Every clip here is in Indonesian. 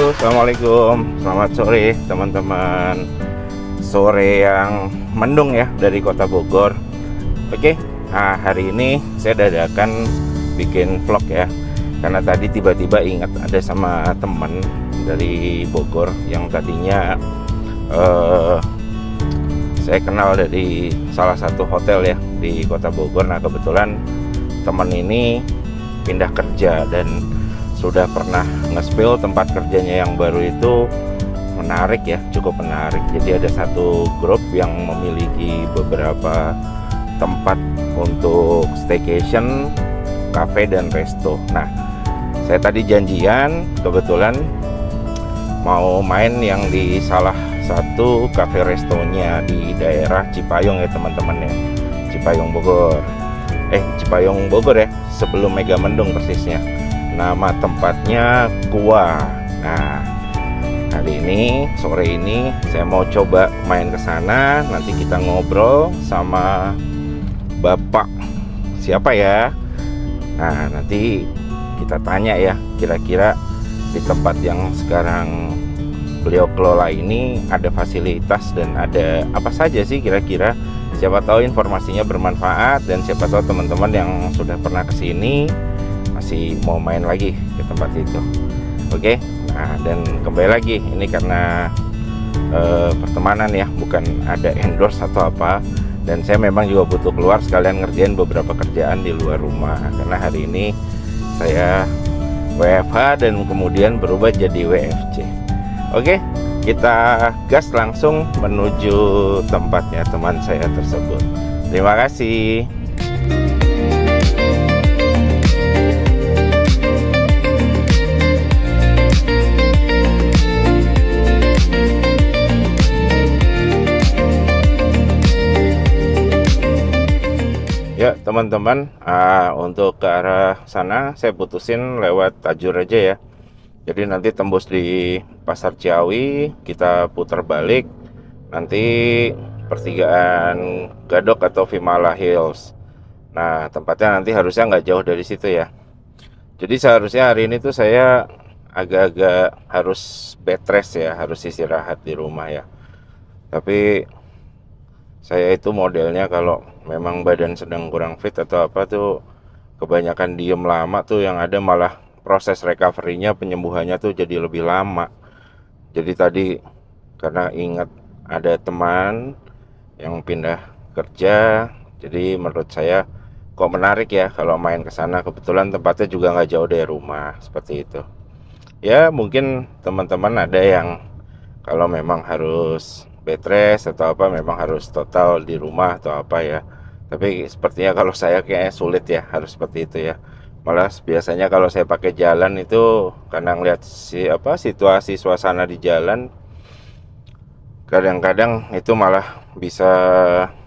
Halo, assalamualaikum. Selamat sore, teman-teman. Sore yang mendung ya dari kota Bogor. Oke, nah hari ini saya dadakan bikin vlog ya. Karena tadi tiba-tiba ingat ada sama teman dari Bogor yang tadinya saya kenal dari salah satu hotel ya di kota Bogor. Nah kebetulan teman ini pindah kerja dan sudah pernah nge-spill tempat kerjanya yang baru itu menarik ya, cukup menarik. Jadi ada satu grup yang memiliki beberapa tempat untuk staycation, cafe dan resto. Nah, saya tadi janjian kebetulan mau main yang di salah satu cafe restonya di daerah Cipayung ya teman-teman ya. Cipayung Bogor. Cipayung Bogor ya, sebelum Megamendung persisnya. Nama tempatnya Gua. Nah, hari ini sore ini saya mau coba main ke sana. Nanti kita ngobrol sama Bapak siapa ya. Nah, nanti kita tanya ya, kira-kira di tempat yang sekarang beliau kelola ini ada fasilitas dan ada apa saja sih kira-kira. Siapa tahu informasinya bermanfaat dan siapa tahu teman-teman yang sudah pernah kesini masih mau main lagi ke tempat itu. Oke, nah dan kembali lagi ini karena pertemanan ya, bukan ada endorse atau apa. Dan saya memang juga butuh keluar sekalian ngerjain beberapa kerjaan di luar rumah karena hari ini saya WFH dan kemudian berubah jadi WFC. Oke, kita gas langsung menuju tempatnya teman saya tersebut. Terima kasih. Ya teman-teman, untuk ke arah sana saya putusin lewat Tajur aja ya. Jadi nanti tembus di Pasar Ciawi, kita putar balik, nanti pertigaan Gadok atau Vimala Hills. Nah tempatnya nanti harusnya nggak jauh dari situ ya. Jadi seharusnya hari ini tuh saya agak-agak harus bed rest ya, harus istirahat di rumah ya. Tapi saya itu modelnya kalau memang badan sedang kurang fit atau apa tuh kebanyakan diem lama tuh yang ada malah proses recovery-nya, penyembuhannya tuh jadi lebih lama. Jadi tadi karena ingat ada teman yang pindah kerja, jadi menurut saya kok menarik ya kalau main ke sana. Kebetulan tempatnya juga nggak jauh dari rumah, seperti itu. Ya mungkin teman-teman ada yang kalau memang harus bed rest atau apa memang harus total di rumah atau apa ya. Tapi sepertinya kalau saya kayaknya sulit ya harus seperti itu ya. Malah biasanya kalau saya pakai jalan itu karena ngeliat situasi suasana di jalan, kadang-kadang itu malah bisa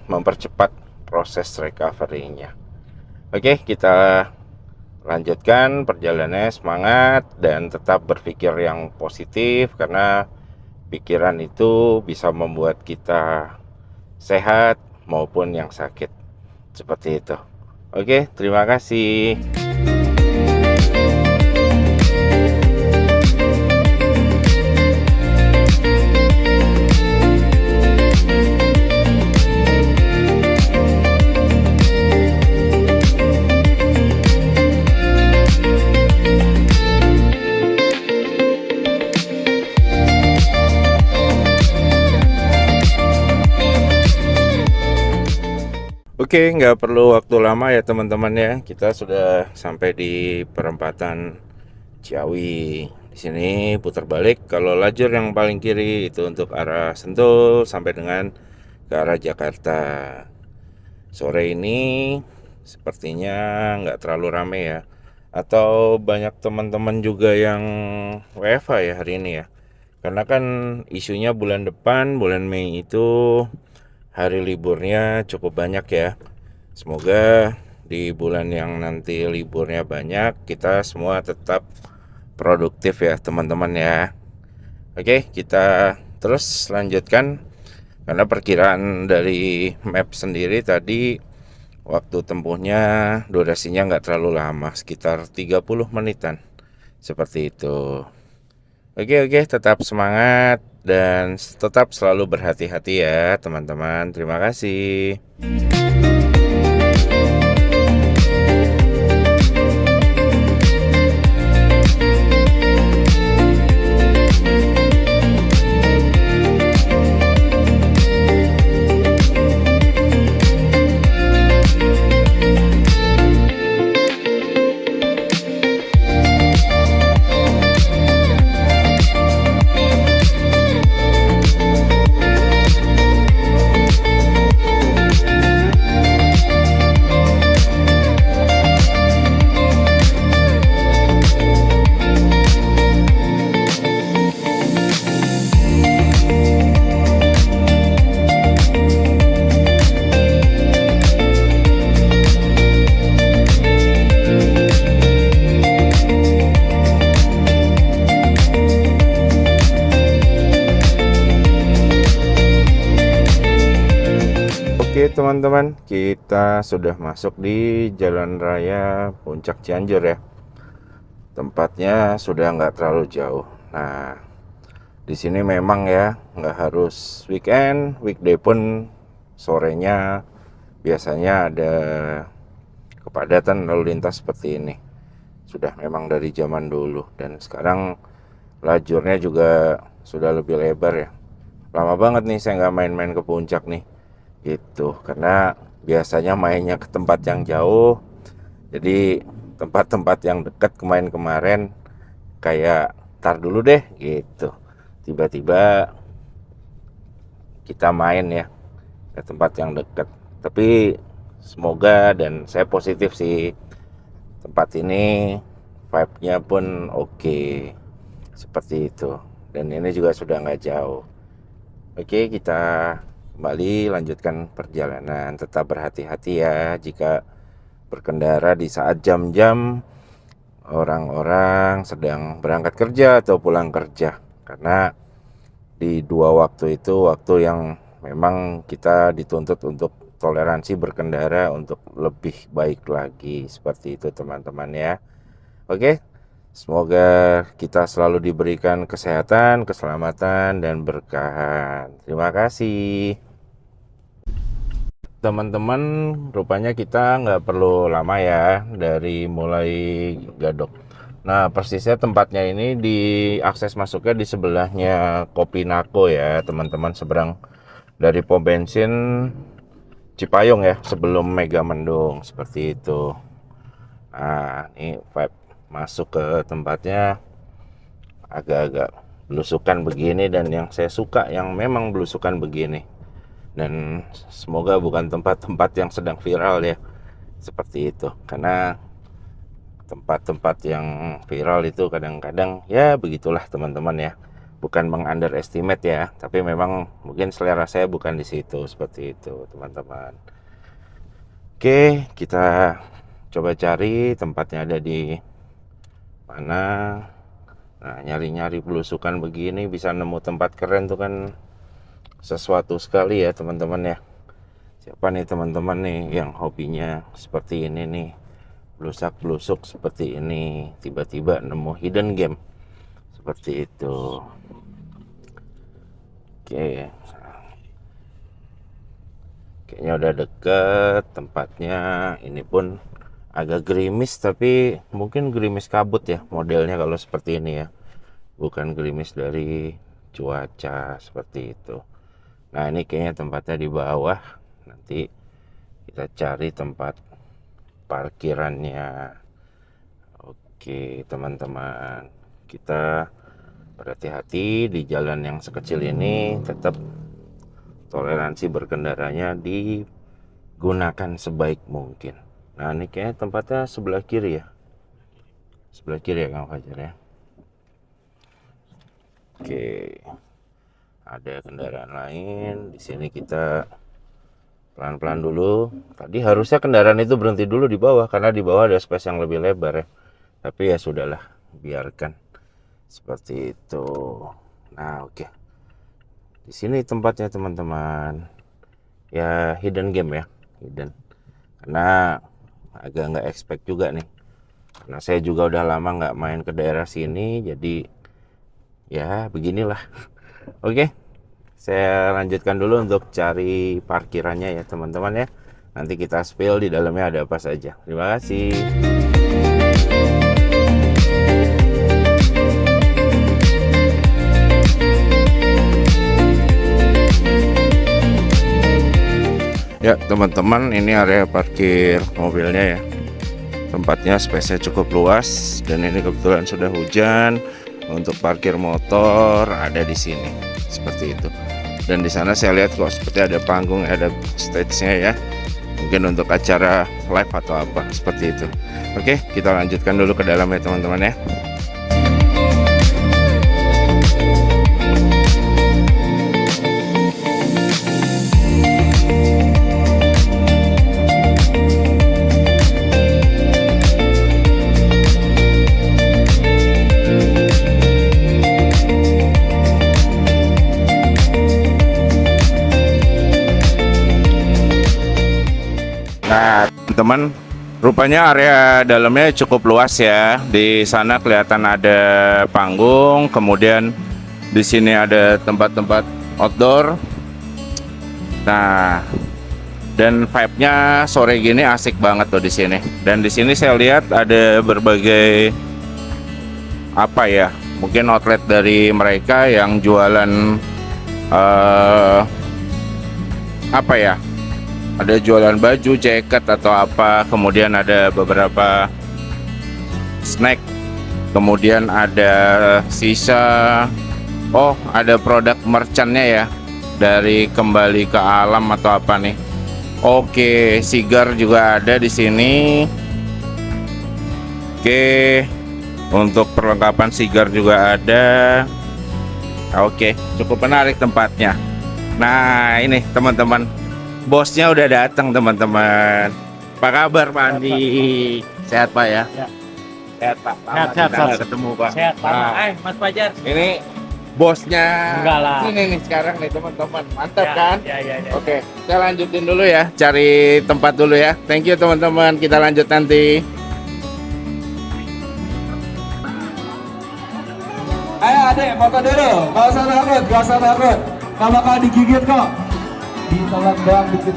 mempercepat proses recovery-nya. Oke, kita lanjutkan perjalanannya, semangat dan tetap berpikir yang positif karena pikiran itu bisa membuat kita sehat maupun yang sakit. Seperti itu. Oke, terima kasih. Oke, nggak perlu waktu lama ya teman-teman ya. Kita sudah sampai di perempatan Ciawi. Di sini putar balik. Kalau lajur yang paling kiri itu untuk arah Sentul sampai dengan ke arah Jakarta. Sore ini sepertinya nggak terlalu rame ya. Atau banyak teman-teman juga yang WFH ya hari ini ya. Karena kan isunya bulan depan, bulan Mei itu hari liburnya cukup banyak ya. Semoga di bulan yang nanti liburnya banyak kita semua tetap produktif ya teman-teman ya. Oke, kita terus lanjutkan karena perkiraan dari map sendiri tadi waktu tempuhnya durasinya nggak terlalu lama, sekitar 30 menitan seperti itu. Oke, tetap semangat dan tetap selalu berhati-hati ya teman-teman. Terima kasih. Oke teman-teman, kita sudah masuk di Jalan Raya Puncak Cianjur ya. Tempatnya sudah nggak terlalu jauh. Nah, di sini memang ya nggak harus weekend, weekday pun sorenya biasanya ada kepadatan lalu lintas seperti ini. Sudah memang dari zaman dulu dan sekarang lajurnya juga sudah lebih lebar ya. Lama banget nih saya nggak main-main ke puncak nih. Gitu, karena biasanya mainnya ke tempat yang jauh. Jadi tempat-tempat yang dekat kemarin kayak tar dulu deh gitu. Tiba-tiba kita main ya ke tempat yang dekat. Tapi semoga dan saya positif sih tempat ini vibe-nya pun oke. Seperti itu. Dan ini juga sudah nggak jauh. Oke, kita kembali lanjutkan perjalanan. Tetap berhati-hati ya jika berkendara di saat jam-jam orang-orang sedang berangkat kerja atau pulang kerja. Karena di dua waktu itu waktu yang memang kita dituntut untuk toleransi berkendara untuk lebih baik lagi. Seperti itu teman-teman ya. Oke, semoga kita selalu diberikan kesehatan, keselamatan, dan berkahan. Terima kasih. Teman-teman, rupanya kita nggak perlu lama ya dari mulai Gadok. Nah, persisnya tempatnya ini di akses masuknya di sebelahnya Kopinako ya, teman-teman, seberang dari pom bensin Cipayung ya, sebelum Mega Mendung, seperti itu. Nah, ini vibe masuk ke tempatnya agak-agak belusukan begini dan yang saya suka yang memang belusukan begini. Dan semoga bukan tempat-tempat yang sedang viral ya, seperti itu. Karena tempat-tempat yang viral itu kadang-kadang ya begitulah teman-teman ya, bukan meng-underestimate ya, tapi memang mungkin selera saya bukan di situ, seperti itu teman-teman. Oke, kita coba cari tempatnya ada di mana. Nah, nyari-nyari belusukan begini bisa nemu tempat keren tuh kan sesuatu sekali ya teman-teman ya. Siapa nih teman-teman nih yang hobinya seperti ini nih, belusak-belusuk seperti ini, tiba-tiba nemu hidden game seperti itu. Oke, kayaknya udah deket tempatnya. Ini pun agak gerimis, tapi mungkin gerimis kabut ya modelnya kalau seperti ini ya, bukan gerimis dari cuaca seperti itu. Nah, ini kayaknya tempatnya di bawah. Nanti kita cari tempat parkirannya. Oke teman-teman, kita berhati-hati di jalan yang sekecil ini. Tetap toleransi berkendaranya digunakan sebaik mungkin. Nah, ini kayaknya tempatnya sebelah kiri ya, sebelah kiri ya Kang Fajar ya. Oke, ada kendaraan lain di sini. Kita pelan-pelan dulu. Tadi harusnya kendaraan itu berhenti dulu di bawah karena di bawah ada space yang lebih lebar ya. Tapi ya sudahlah, biarkan seperti itu. Nah, oke. Di sini tempatnya teman-teman. Ya hidden game ya, hidden. Karena agak nggak expect juga nih. Karena saya juga udah lama nggak main ke daerah sini, jadi ya beginilah. Oke, saya lanjutkan dulu untuk cari parkirannya ya teman-teman ya. Nanti kita spill di dalamnya ada apa saja. Terima kasih. Ya teman-teman, ini area parkir mobilnya ya. Tempatnya space-nya cukup luas dan ini kebetulan sudah hujan. Untuk parkir motor ada di sini seperti itu. Dan di sana saya lihat kok seperti ada panggung, ada stage-nya ya. Mungkin untuk acara live atau apa seperti itu. Oke, kita lanjutkan dulu ke dalam ya teman-teman ya. Nah, teman-teman, rupanya area dalamnya cukup luas ya. Di sana kelihatan ada panggung, kemudian di sini ada tempat-tempat outdoor. Nah, dan vibe-nya sore gini asik banget tuh di sini. Dan di sini saya lihat ada berbagai apa ya? Mungkin outlet dari mereka yang jualan apa ya? Ada jualan baju, jaket atau apa, kemudian ada beberapa snack, kemudian ada sisa, oh ada produk merchantnya ya, dari kembali ke alam atau apa nih. Oke, sigar juga ada di sini. Oke, untuk perlengkapan sigar juga ada. Oke, cukup menarik tempatnya. Nah ini teman-teman, bosnya udah datang teman-teman. Apa kabar Pak Andi? Sehat Pak ya? Ya. Sehat Pak. Sehat, Kita sehat. nggak ketemu Pak. Sehat Pak. Nah, Mas Fajar. ini bosnya. Enggak lah. Ini nih sekarang nih teman-teman. Mantap kan? Ya. Oke, saya lanjutin dulu ya. Cari tempat dulu ya. Thank you teman-teman. Kita lanjut nanti. Ayo adek, foto dulu. Gak usah takut, gak usah takut. Gak bakal digigit kok. Ditelan doang dikit.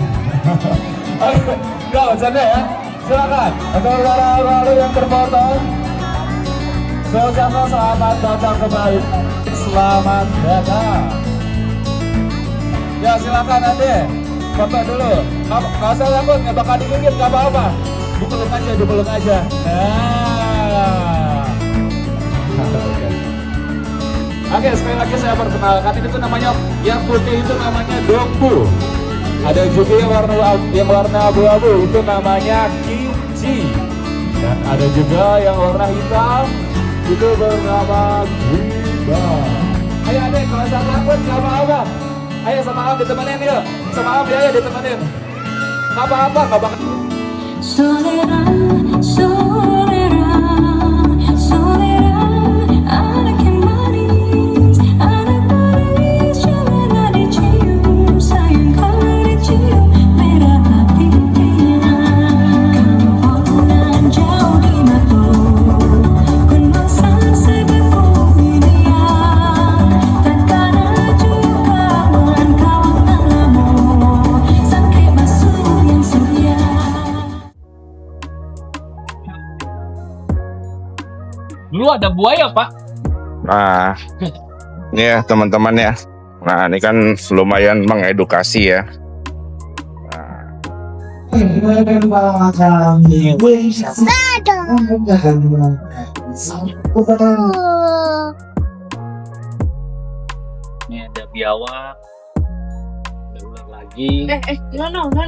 Gak bercanda ya. Silakan. Untuk orang-orang yang berfoto, sama selamat datang kembali. Selamat datang. Ya silakan adek. Foto dulu. Gak usah takut, gak bakal digigit, gak apa-apa. Dipeluk aja. Nah. Oke, sekali lagi saya perkenalkan, ini tuh namanya, yang putih itu namanya dombu. Ada juga yang warna abu-abu, itu namanya kimchi. Dan ada juga yang warna hitam, itu bernama gimba. Ayo adek, kalau saya takut, gak apa-apa. Ayo sama Am ditemenin yuk. Sama Am ya, ditemenin. Gak apa-apa, gak bakal. Soledad, soledad, soledad, anak yang manis, anak manis, janganlah dicium, sayang kalau dicium, merah hatinya. Kamu jauh di mata, kun masang sebeku dunia, takkan juga kawan lama, sampai masuk yang surya. Dulu ada buaya Pak. Nah, ini ya teman-teman ya. Nah, ini kan lumayan mengedukasi ya. Ini ada biawak. Ada ular lagi. No. Ini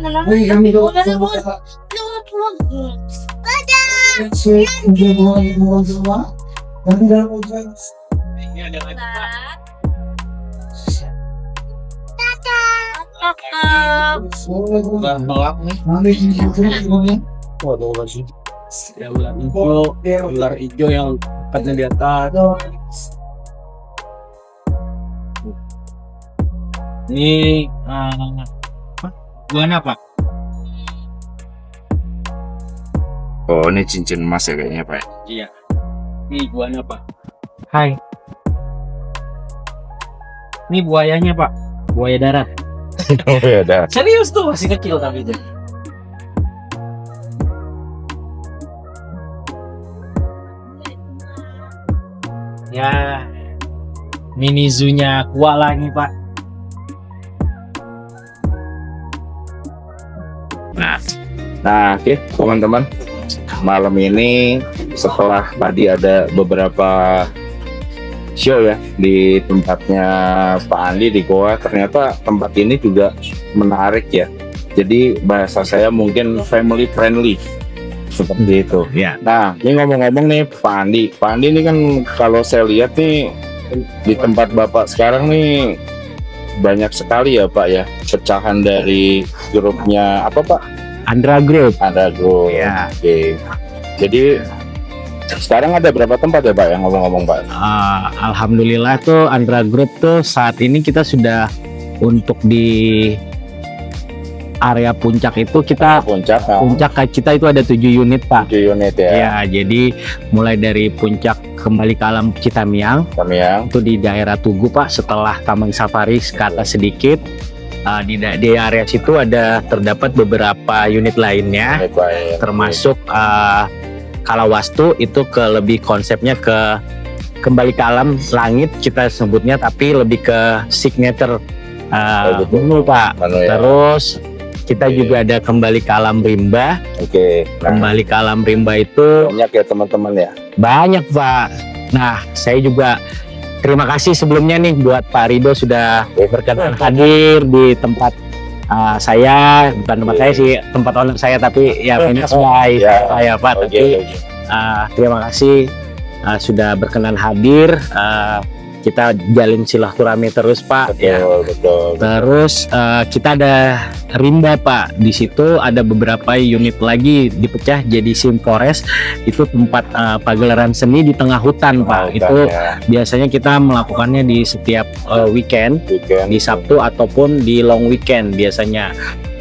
ada lagi Pak. Ular melak nih. Waduh, ular sih. Ada ular hijau yang tempatnya di atas. Ini apa? Iguana Pak. Oh, ini cincin emas ya kayaknya Pak. Iya. Ini iguana Pak. Hai. Ini buayanya Pak, buaya darat. Oh ya, Serius tuh, masih kecil tapi itu. Ya, mini zoo-nya koala nih Pak. Nah, oke teman-teman, malam ini setelah tadi ada beberapa show ya di tempatnya Pak Andi di Goa, ternyata tempat ini juga menarik ya. Jadi bahasa saya mungkin family friendly seperti itu. Ya. Nah, ini ngomong-ngomong nih Pak Andi ini kan kalau saya lihat nih di tempat Bapak sekarang nih banyak sekali ya Pak ya pecahan dari grupnya apa Pak? Andra Group. Ada Group. Ya. Oke. Jadi sekarang ada berapa tempat ya Pak yang ngomong-ngomong Pak? Alhamdulillah tuh Andra Group tuh saat ini kita sudah untuk di area puncak itu kita Puncak kita itu ada 7 unit Pak. 7 unit ya. Ya, jadi mulai dari puncak kembali ke alam Citamiang Kami yang itu di daerah Tugu Pak, setelah Taman Safari ke atas sedikit. Di area situ ada terdapat beberapa unit lainnya, termasuk Kalawastu itu lebih konsepnya ke kembali ke alam langit kita sebutnya, tapi lebih ke signature menu Pak. Menu, ya. Terus kita juga ada kembali ke alam rimba. Oke. Nah, Kembali ke alam rimba itu banyak ya teman-teman ya. banyak Pak. Nah, saya juga terima kasih sebelumnya nih buat Pak Rido sudah berkenan hadir di tempat saya, bukan tempat saya sih, tempat owner saya, tapi ya ini Ya. saya Pak. Oke, Tapi oke. terima kasih sudah berkenan hadir. Kita jalin silaturahmi terus Pak. Ya. Betul. Terus kita ada rimba Pak. Di situ ada beberapa unit lagi dipecah jadi Simforest. Itu tempat pagelaran seni di tengah hutan Pak. Itu biasanya kita melakukannya di setiap weekend, di Sabtu ataupun di long weekend biasanya.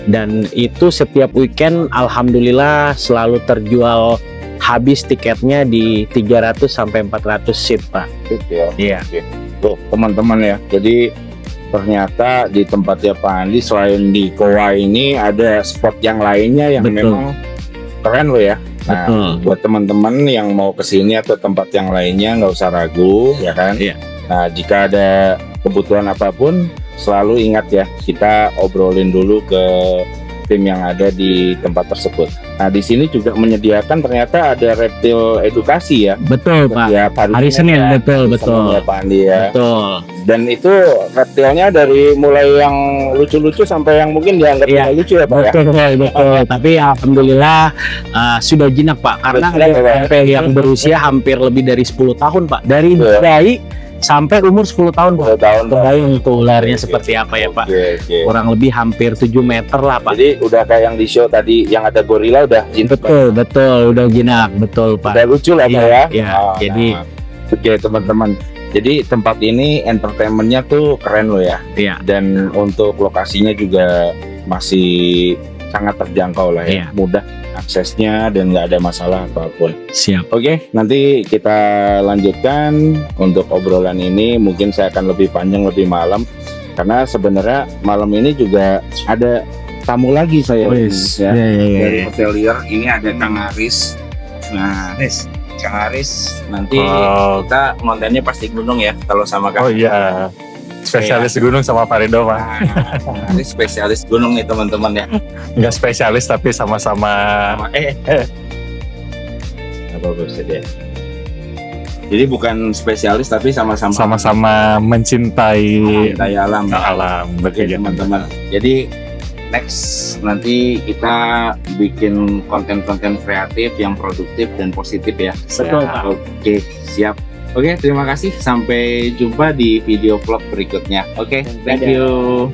Dan itu setiap weekend alhamdulillah selalu terjual habis tiketnya di 300 sampai 400 seat Pak. Ya. Iya. Tuh teman-teman ya. Jadi ternyata di tempatnya Pak Andi selain di Goa ini ada spot yang lainnya yang Betul. memang keren loh ya. Nah, Betul. buat teman-teman yang mau kesini atau tempat yang lainnya nggak usah ragu ya kan. Iya. Nah, jika ada kebutuhan apapun selalu ingat ya, kita obrolin dulu ke tim yang ada di tempat tersebut. Nah, di sini juga menyediakan ternyata ada reptil edukasi ya. Betul Pak. Ya, Hari Senin betul. Ya, Pak Andi ya. Betul. Dan itu reptilnya dari mulai yang lucu-lucu sampai yang mungkin dianggap Iya. tidak lucu ya Pak ya. Betul. Tapi alhamdulillah sudah jinak Pak, karena Sudah jinak, ada Pak. sampai yang berusia hampir lebih dari 10 tahun Pak. Dari Betul. bayi sampai umur 10 tahun Pak. 10 tahun Pak. Bayang tuh ularnya Oke, seperti apa ya Pak. Oke. Kurang lebih hampir 7 meter lah Pak. Jadi udah kayak yang di show tadi yang ada gorila udah jinak, Pak. Betul, udah jinak, betul Pak. Udah lucu lah Pak Iya, ya. iya. Jadi- oke teman-teman. Jadi tempat ini entertainmentnya tuh keren loh ya. Iya. Dan untuk lokasinya juga masih sangat terjangkau lah ya. Iya. Mudah aksesnya dan nggak ada masalah apapun. Siap. Oke, nanti kita lanjutkan untuk obrolan ini. Mungkin saya akan lebih panjang, lebih malam, karena sebenarnya malam ini juga ada tamu lagi saya. Ya. Dari hotelier ini ada Kang Aris. Nah, Kang Aris nanti kita kontennya pasti gunung ya kalau sama Kang. Oh iya, spesialis gunung sama Pak Rido Pak. Kang Aris spesialis gunung nih teman-teman ya. Nggak spesialis tapi sama-sama. Apa bersedia? Jadi bukan spesialis tapi sama-sama Sama-sama mencintai daya alam. alam. Oke Betul. teman-teman. Jadi next nanti kita bikin konten-konten kreatif yang produktif dan positif ya. Betul, Pak. Oke, siap. Oke, terima kasih. Sampai jumpa di video vlog berikutnya. Oke, thank you.